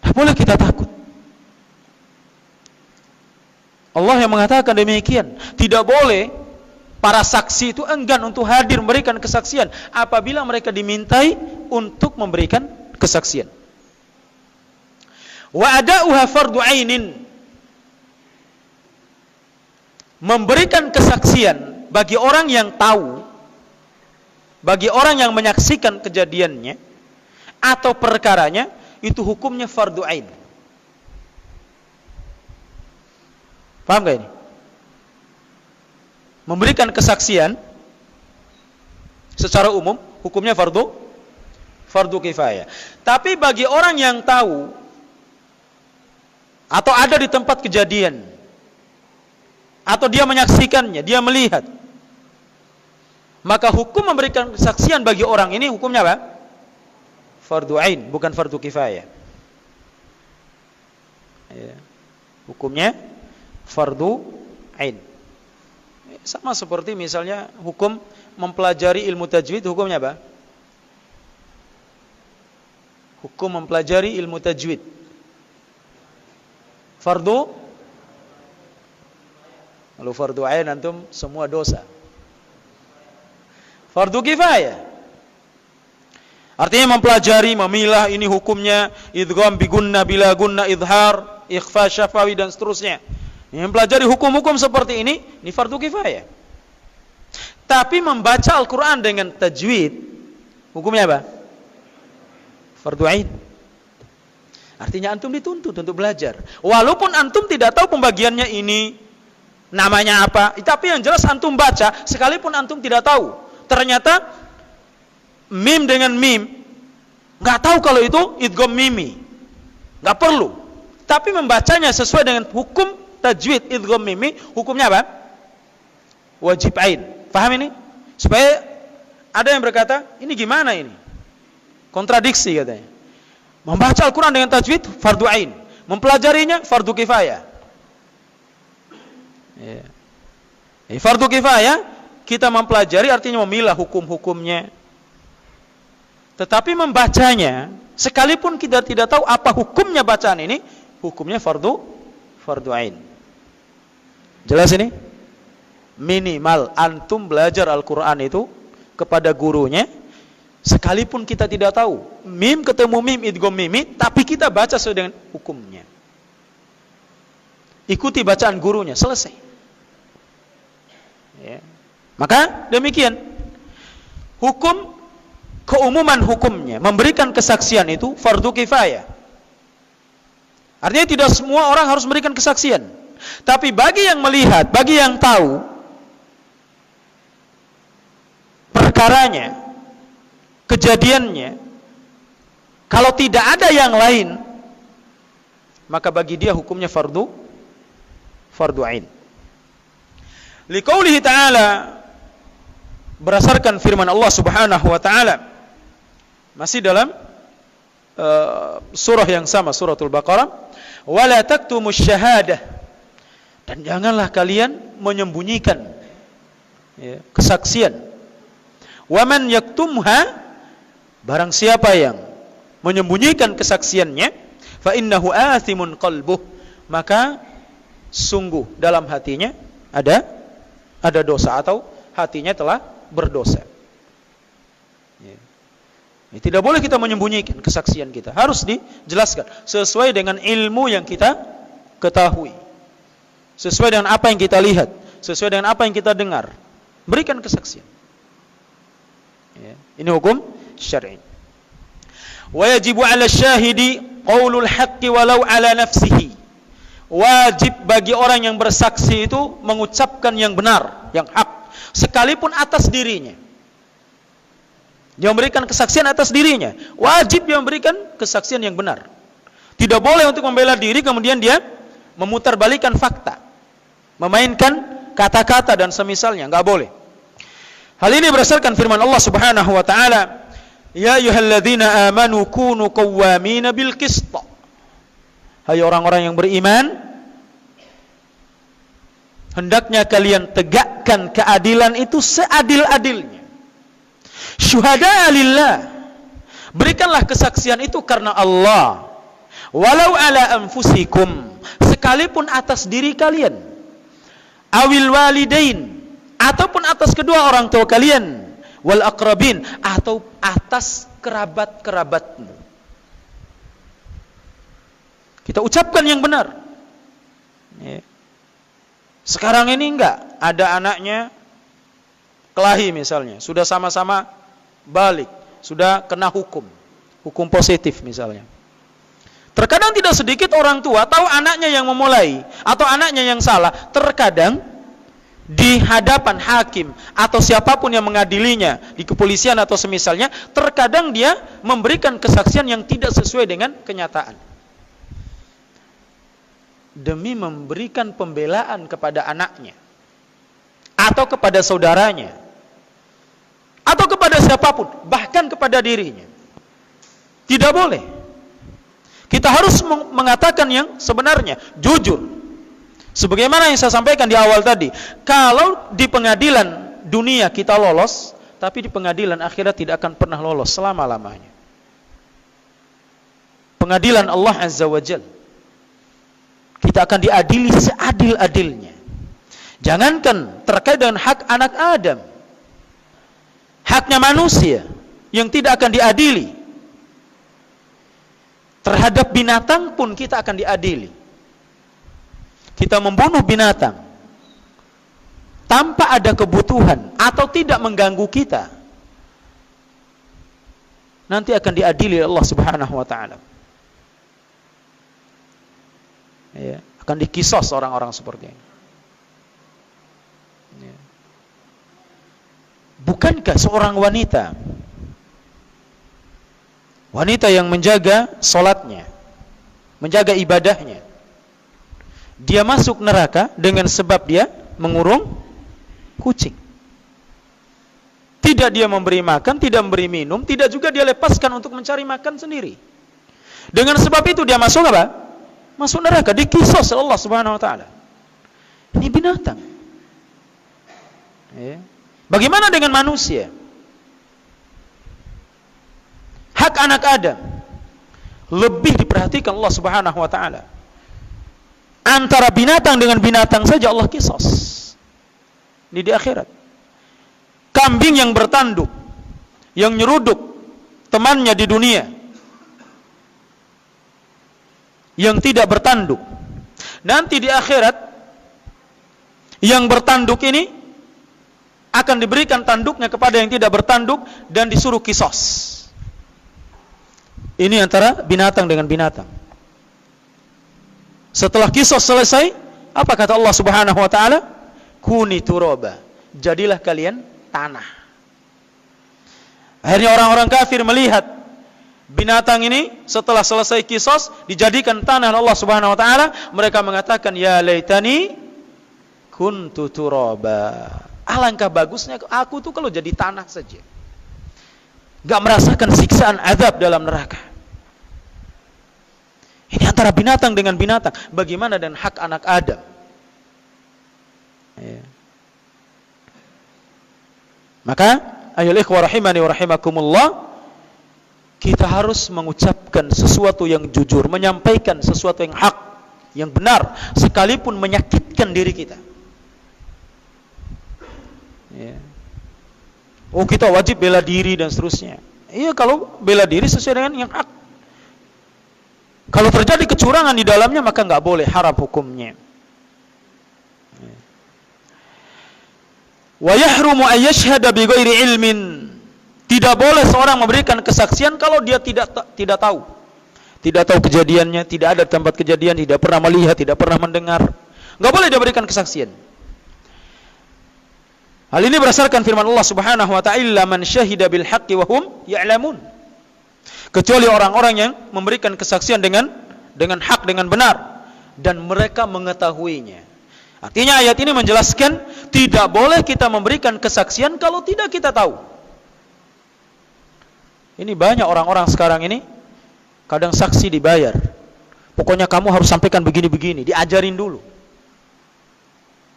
Tak boleh kita takut. Allah yang mengatakan demikian. Tidak boleh para saksi itu enggan untuk hadir memberikan kesaksian apabila mereka dimintai untuk memberikan kesaksian. Wa ada'uha fardu ainin. Memberikan kesaksian bagi orang yang tahu, bagi orang yang menyaksikan kejadiannya atau perkaranya, itu hukumnya fardu ain. Paham gak ini? Memberikan kesaksian secara umum hukumnya fardu kifayah. Tapi bagi orang yang tahu atau ada di tempat kejadian, atau dia menyaksikannya, dia melihat, maka hukum memberikan kesaksian bagi orang ini hukumnya apa? Fardu ain, bukan fardu kifayah. Ya. Hukumnya fardu ain. Sama seperti misalnya hukum mempelajari ilmu tajwid, hukumnya apa? Hukum mempelajari ilmu tajwid fardu. Kalau fardu ain antum semua dosa. Fardu kifayah. Artinya mempelajari, memilah, ini hukumnya idgham bi gunna bila gunna, idhar, ikhfa syafawi dan seterusnya. Mempelajari hukum-hukum seperti ini fardu kifayah. Tapi membaca Al-Quran dengan tajwid, hukumnya apa? Fardu ain. Artinya antum dituntut untuk belajar. Walaupun antum tidak tahu pembagiannya ini namanya apa, tapi yang jelas antum baca, sekalipun antum tidak tahu. Ternyata mim dengan mim, nggak tahu kalau itu idgham mimi, nggak perlu. Tapi membacanya sesuai dengan hukum tajwid idgham mimi, hukumnya apa? Wajib ain. Paham ini? Supaya ada yang berkata, ini gimana ini? Kontradiksi katanya. Membaca Al-Quran dengan tajwid fardu ain, mempelajarinya fardu kifayah. Ya. Fardu kifayah kita mempelajari artinya memilah hukum-hukumnya. Tetapi membacanya, sekalipun kita tidak tahu apa hukumnya bacaan ini, hukumnya fardu ain. Jelas ini? Minimal antum belajar Al-Quran itu kepada gurunya, sekalipun kita tidak tahu mim ketemu mim idgham mimi, tapi kita baca sesuai dengan hukumnya. Ikuti bacaan gurunya, selesai. Ya. Maka demikian hukum, keumuman hukumnya memberikan kesaksian itu fardu kifayah. Artinya tidak semua orang harus memberikan kesaksian, tapi bagi yang melihat, bagi yang tahu perkaranya, kejadiannya, kalau tidak ada yang lain, maka bagi dia hukumnya fardu ain. Liqaulihi ta'ala, berdasarkan firman Allah Subhanahu wa taala masih dalam surah yang sama, suratul Baqarah, wala taktumus syahadah, dan janganlah kalian menyembunyikan kesaksian. Waman yaktumha, barang siapa yang menyembunyikan kesaksiannya, fa innahu athimun qalbuh, maka sungguh dalam hatinya ada dosa, atau hatinya telah berdosa. Ya. Tidak boleh kita menyembunyikan kesaksian kita, harus dijelaskan sesuai dengan ilmu yang kita ketahui, sesuai dengan apa yang kita lihat, sesuai dengan apa yang kita dengar, berikan kesaksian. Ya. Ini hukum syar'i. Wa yajibu 'ala syahidi qaulul haqqi walau 'ala nafsihi. Wajib bagi orang yang bersaksi itu mengucapkan yang benar, yang hak, sekalipun atas dirinya. Dia memberikan kesaksian atas dirinya, wajib dia memberikan kesaksian yang benar. Tidak boleh untuk membela diri kemudian dia memutarbalikkan fakta, memainkan kata-kata dan semisalnya, enggak boleh. Hal ini berdasarkan firman Allah Subhanahu wa taala, ya ayyuhalladzina amanu kunu qawwamina bil qist. Hai orang-orang yang beriman, hendaknya kalian tegakkan keadilan itu seadil-adilnya. Syuhada'a lillah, berikanlah kesaksian itu karena Allah. Walau ala anfusikum, sekalipun atas diri kalian. Awil walidain, ataupun atas kedua orang tua kalian. Wal aqrabin, atau atas kerabat-kerabatmu. Kita ucapkan yang benar. Sekarang ini enggak, ada anaknya kelahi misalnya, sudah sama-sama balik, sudah kena hukum positif misalnya. Terkadang tidak sedikit orang tua tahu anaknya yang memulai atau anaknya yang salah, terkadang di hadapan hakim atau siapapun yang mengadilinya, di kepolisian atau semisalnya, terkadang dia memberikan kesaksian yang tidak sesuai dengan kenyataan, demi memberikan pembelaan kepada anaknya atau kepada saudaranya atau kepada siapapun, bahkan kepada dirinya. Tidak boleh. Kita harus mengatakan yang sebenarnya, jujur. Sebagaimana yang saya sampaikan di awal tadi, kalau di pengadilan dunia kita lolos, tapi di pengadilan akhirat tidak akan pernah lolos selama-lamanya. Pengadilan Allah Azza wa Jalla, kita akan diadili seadil-adilnya. Jangankan terkait dengan hak anak Adam, haknya manusia yang tidak akan diadili. Terhadap binatang pun kita akan diadili. Kita membunuh binatang tanpa ada kebutuhan atau tidak mengganggu kita, nanti akan diadili Allah Subhanahu wa taala. Ya, akan dikisos orang-orang seperti ini. Ya. Bukankah seorang wanita yang menjaga solatnya, menjaga ibadahnya, dia masuk neraka dengan sebab dia mengurung kucing? Tidak dia memberi makan, tidak memberi minum, tidak juga dia lepaskan untuk mencari makan sendiri. Dengan sebab itu dia masuk apa? Masuk neraka, dikisos oleh Allah Subhanahu wa taala. Ini binatang. Ya. Bagaimana dengan manusia? Hak anak Adam lebih diperhatikan Allah Subhanahu wa taala. Antara binatang dengan binatang saja Allah kisos. Ini di akhirat. Kambing yang bertanduk, yang nyeruduk temannya di dunia, yang tidak bertanduk, nanti di akhirat yang bertanduk ini akan diberikan tanduknya kepada yang tidak bertanduk dan disuruh kisos. Ini antara binatang dengan binatang. Setelah kisos selesai, apa kata Allah Subhanahu wa taala? Kuni turaba, jadilah kalian tanah. Akhirnya orang-orang kafir melihat binatang ini setelah selesai kisos dijadikan tanah oleh Allah Subhanahu wa taala, mereka mengatakan ya laitani kuntu turaba. Alangkah bagusnya aku tuh kalau jadi tanah saja. Gak merasakan siksaan azab dalam neraka. Ini antara binatang dengan binatang. Bagaimana dengan hak anak Adam? Ya. Maka ayolah ikhwah rahimani wa rahimakumullah, kita harus mengucapkan sesuatu yang jujur, menyampaikan sesuatu yang hak, yang benar, sekalipun menyakitkan diri kita. Ya. Oh, kita wajib bela diri dan seterusnya. Iya, kalau bela diri sesuai dengan yang hak. Kalau terjadi kecurangan di dalamnya maka enggak boleh, haram hukumnya. Wa yahrumu ay yashhada bi ghairi ilmin. Tidak boleh seorang memberikan kesaksian kalau dia tidak tahu. Tidak tahu kejadiannya, tidak ada tempat kejadian, tidak pernah melihat, tidak pernah mendengar. Enggak boleh dia berikan kesaksian. Hal ini berdasarkan firman Allah Subhanahu wa ta'ala, man syahida bil haqqi wa hum ya'lamun. Kecuali orang-orang yang memberikan kesaksian dengan hak, dengan benar, dan mereka mengetahuinya. Artinya ayat ini menjelaskan tidak boleh kita memberikan kesaksian kalau tidak kita tahu. Ini banyak orang-orang sekarang ini kadang saksi dibayar. Pokoknya kamu harus sampaikan begini-begini, diajarin dulu.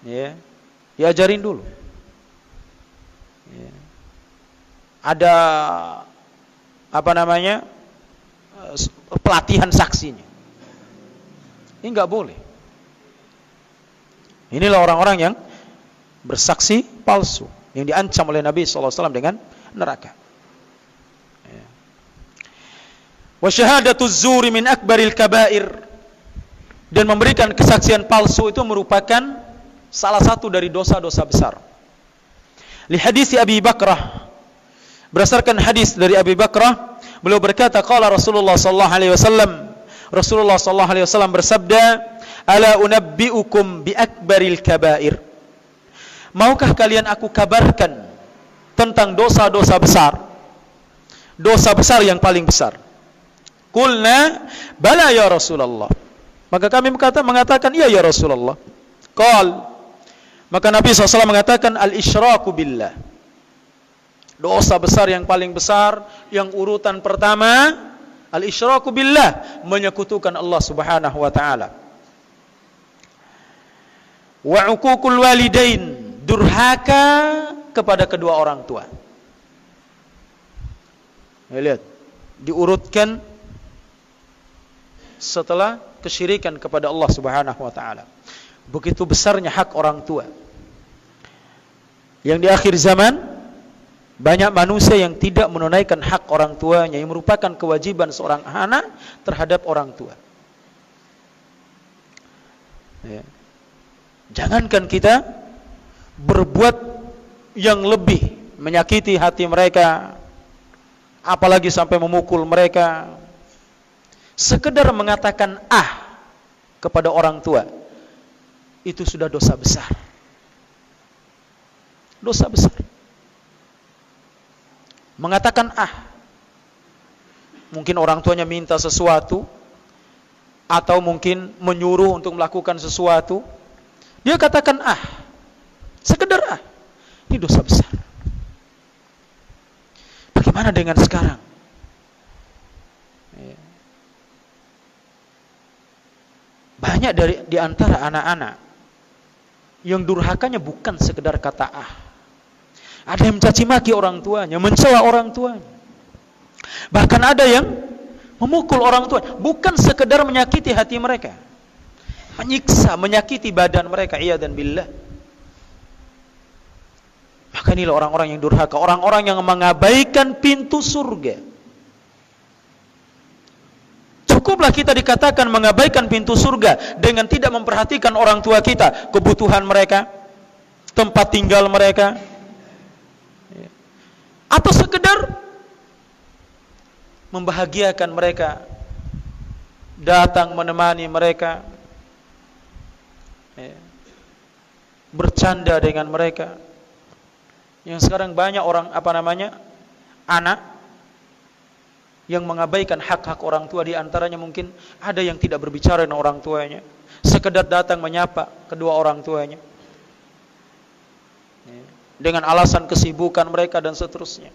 Ya, diajarin dulu. Ya. Ada pelatihan saksinya. Ini enggak boleh. Inilah orang-orang yang bersaksi palsu, yang diancam oleh Nabi SAW dengan neraka. Wa syahadatuz zuri min akbaril kabair. Dan memberikan kesaksian palsu itu merupakan salah satu dari dosa-dosa besar. Li hadis Abi Bakrah, berdasarkan hadis dari Abi Bakrah, beliau berkata qala Rasulullah sallallahu alaihi wasallam, Rasulullah sallallahu alaihi wasallam bersabda, ala unabbiukum bi akbaril kabair. Maukah kalian aku kabarkan tentang dosa-dosa besar? Dosa besar yang paling besar. Qulna bala ya Rasulullah. Maka kami mengatakan iya ya Rasulullah. Qal, maka Nabi SAW mengatakan al-isyraku billah. Dosa besar yang paling besar, yang urutan pertama, al-isyraku billah, menyekutukan Allah Subhanahu wa taala. Wa uququl walidain, durhaka kepada kedua orang tua. Lihat, diurutkan setelah kesyirikan kepada Allah Subhanahu wa taala. Begitu besarnya hak orang tua. Yang di akhir zaman banyak manusia yang tidak menunaikan hak orang tuanya, yang merupakan kewajiban seorang anak terhadap orang tua. Ya. Jangankan kita berbuat yang lebih menyakiti hati mereka, apalagi sampai memukul mereka. Sekedar mengatakan kepada orang tua, itu sudah dosa besar. Dosa besar. Mengatakan mungkin orang tuanya minta sesuatu, atau mungkin menyuruh untuk melakukan sesuatu, dia katakan sekedar ini dosa besar. Bagaimana dengan sekarang? Banyak di antara anak-anak yang durhakanya bukan sekedar kata Ada yang mencaci maki orang tuanya, mencela orang tuanya. Bahkan ada yang memukul orang tua, bukan sekedar menyakiti hati mereka, menyiksa, menyakiti badan mereka, iyadzan billah. Maka inilah orang-orang yang durhaka, orang-orang yang mengabaikan pintu surga. Cukuplah kita dikatakan mengabaikan pintu surga dengan tidak memperhatikan orang tua kita, kebutuhan mereka, tempat tinggal mereka, atau sekedar membahagiakan mereka, datang menemani mereka, bercanda dengan mereka. Yang sekarang banyak orang anak yang mengabaikan hak-hak orang tua. Di antaranya mungkin ada yang tidak berbicara dengan orang tuanya, sekedar datang menyapa kedua orang tuanya dengan alasan kesibukan mereka dan seterusnya.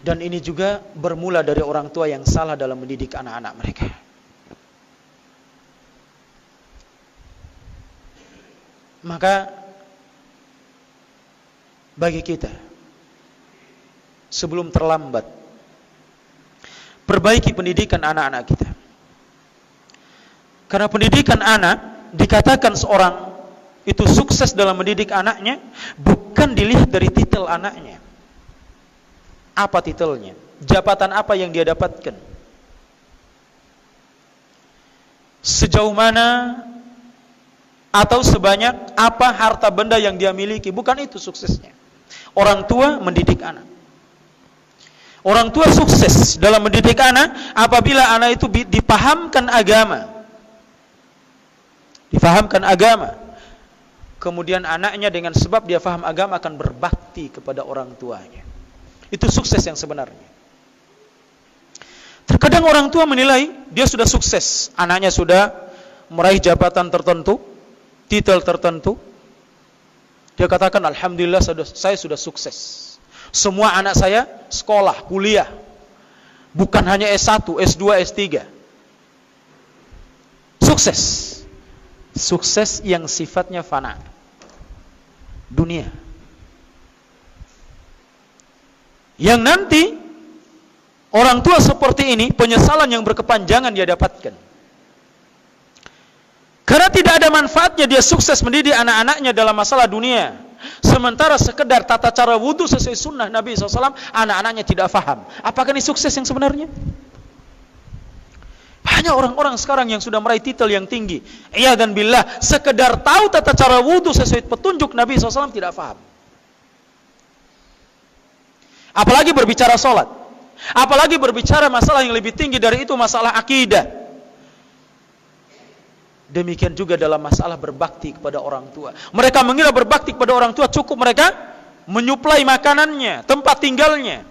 Dan ini juga bermula dari orang tua yang salah dalam mendidik anak-anak mereka. Maka bagi kita, sebelum terlambat, perbaiki pendidikan anak-anak kita. Karena pendidikan anak, dikatakan seorang itu sukses dalam mendidik anaknya bukan dilihat dari titel anaknya. Apa titelnya? Jabatan apa yang dia dapatkan? Sejauh mana atau sebanyak apa harta benda yang dia miliki? Bukan itu suksesnya. Orang tua mendidik anak. Orang tua sukses dalam mendidik anak apabila anak itu dipahamkan agama. Difahamkan agama. Kemudian anaknya dengan sebab dia faham agama akan berbakti kepada orang tuanya. Itu sukses yang sebenarnya. Terkadang orang tua menilai dia sudah sukses, anaknya sudah meraih jabatan tertentu, titel tertentu. Dia katakan, alhamdulillah saya sudah sukses. Semua anak saya sekolah, kuliah. Bukan hanya S1, S2, S3. Sukses. Sukses yang sifatnya fana. Dunia. Yang nanti orang tua seperti ini penyesalan yang berkepanjangan dia dapatkan. Karena tidak ada manfaatnya dia sukses mendidik anak-anaknya dalam masalah dunia, sementara sekedar tata cara wudu sesuai sunnah Nabi SAW, anak-anaknya tidak faham. Apakah ini sukses yang sebenarnya? Banyak orang-orang sekarang yang sudah meraih titel yang tinggi, iyadzan billah, sekedar tahu tata cara wudu sesuai petunjuk Nabi SAW tidak faham. Apalagi berbicara sholat, apalagi berbicara masalah yang lebih tinggi dari itu, masalah akidah. Demikian juga dalam masalah berbakti kepada orang tua. Mereka mengira berbakti kepada orang tua cukup mereka menyuplai makanannya, tempat tinggalnya,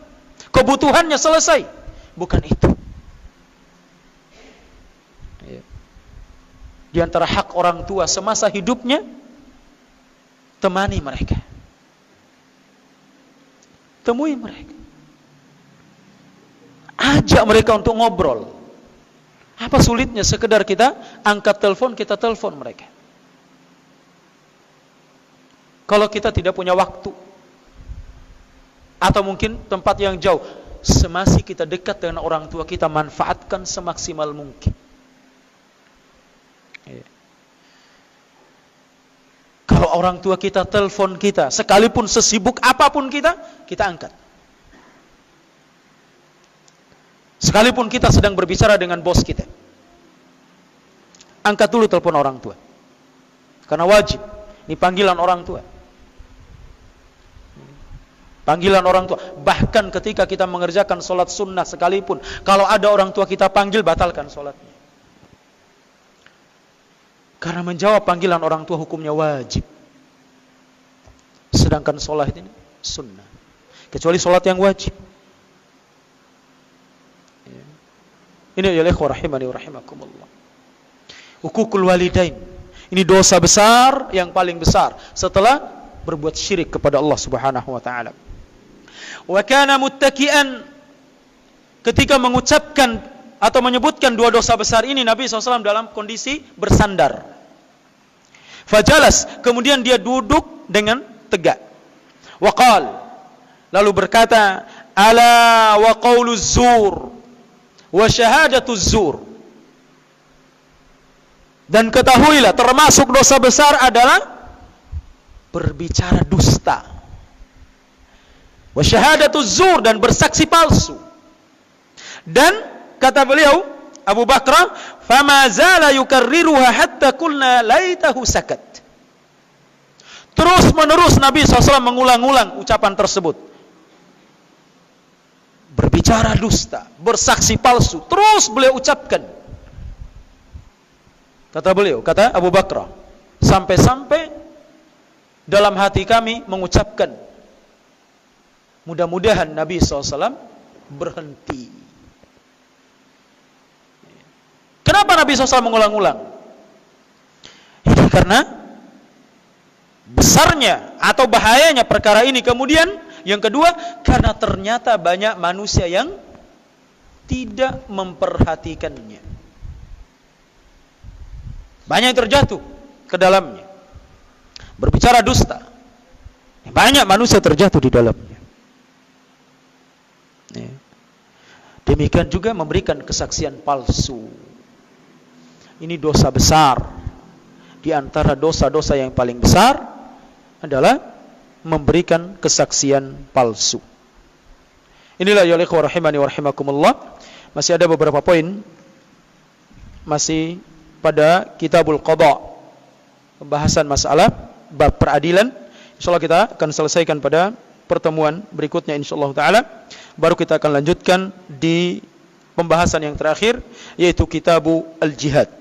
kebutuhannya selesai. Bukan itu. Di antara hak orang tua semasa hidupnya, temani mereka. Temui mereka. Ajak mereka untuk ngobrol. Apa sulitnya sekedar kita angkat telepon, kita telepon mereka. Kalau kita tidak punya waktu, atau mungkin tempat yang jauh, semasih kita dekat dengan orang tua kita, manfaatkan semaksimal mungkin. Kalau orang tua kita telepon kita, sekalipun sesibuk apapun kita angkat. Sekalipun kita sedang berbicara dengan bos kita, angkat dulu telepon orang tua. Karena wajib, ini panggilan orang tua. Panggilan orang tua. Bahkan ketika kita mengerjakan sholat sunnah sekalipun, kalau ada orang tua kita panggil, batalkan sholatnya. Karena menjawab panggilan orang tua hukumnya wajib. Sedangkan sholat ini sunnah. Kecuali sholat yang wajib. Ini ya ikhwah rahimani wa rahimakumullah. Hukukul walidain. Ini dosa besar yang paling besar setelah berbuat syirik kepada Allah Subhanahu wa taala. Wa kana muttaki'an, ketika mengucapkan atau menyebutkan dua dosa besar ini, Nabi SAW dalam kondisi bersandar. Fajalas, kemudian dia duduk dengan tegak. Wa qala, lalu berkata, ala wa qauluz zur wa syahadatuz zur. Dan ketahuilah, termasuk dosa besar adalah berbicara dusta. Wa syahadatuz zur, dan bersaksi palsu. Dan kata beliau Abu Bakr, fama zala yukarriruha hatta qulna laitahu sakat. Terus menerus Nabi SAW mengulang-ulang ucapan tersebut. Berbicara dusta, bersaksi palsu, terus beliau ucapkan. Kata beliau, kata Abu Bakr, sampai-sampai dalam hati kami mengucapkan, mudah-mudahan Nabi SAW berhenti. Kenapa Nabi SAW mengulang-ulang? Ini karena besarnya atau bahayanya perkara ini. Kemudian yang kedua, karena ternyata banyak manusia yang tidak memperhatikannya. Banyak yang terjatuh ke dalamnya. Berbicara dusta, banyak manusia terjatuh di dalamnya. Demikian juga memberikan kesaksian palsu. Ini dosa besar. Di antara dosa-dosa yang paling besar adalah memberikan kesaksian palsu. Inilah ya ikhwah rahimani wa rahimakumullah. Masih ada beberapa poin masih pada Kitabul Qadha, pembahasan masalah bab peradilan. Insyaallah kita akan selesaikan pada pertemuan berikutnya insyaallah taala. Baru kita akan lanjutkan di pembahasan yang terakhir, yaitu Kitabul Jihad.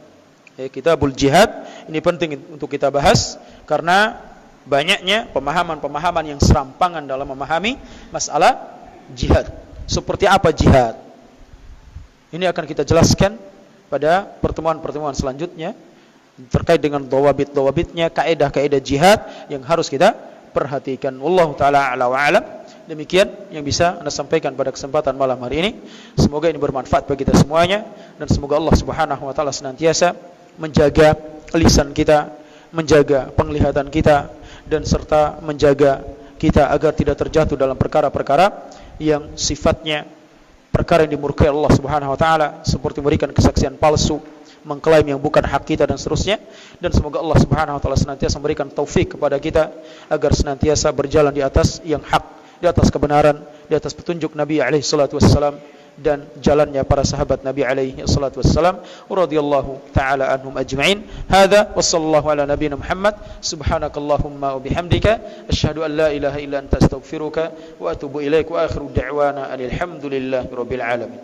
Kitabul Jihad ini penting untuk kita bahas karena banyaknya pemahaman-pemahaman yang serampangan dalam memahami masalah jihad. Seperti apa jihad? Ini akan kita jelaskan pada pertemuan-pertemuan selanjutnya terkait dengan dawabit-dawabitnya, kaedah-kaedah jihad yang harus kita perhatikan. Wallahu taala a'la wa a'lam. Demikian yang bisa Anda sampaikan pada kesempatan malam hari ini. Semoga ini bermanfaat bagi kita semuanya, dan semoga Allah Subhanahu wa taala senantiasa menjaga lisan kita, menjaga penglihatan kita, dan serta menjaga kita agar tidak terjatuh dalam perkara-perkara yang sifatnya perkara yang dimurkai Allah Subhanahu wa taala, seperti memberikan kesaksian palsu, mengklaim yang bukan hak kita, dan seterusnya. Dan semoga Allah Subhanahu wa taala senantiasa memberikan taufik kepada kita agar senantiasa berjalan di atas yang hak, di atas kebenaran, di atas petunjuk Nabi alaihi salatu wassalam dan jalannya para sahabat Nabi alaihi salatu wassalam radhiyallahu taala anhum ajma'in. Hadza wa sallallahu ala nabiyyina Muhammad, subhanakallahumma wa bihamdika asyhadu an la ilaha illa anta astaghfiruka wa atubu ilaik, wa akhiru da'wana alhamdulillahi rabbil alamin.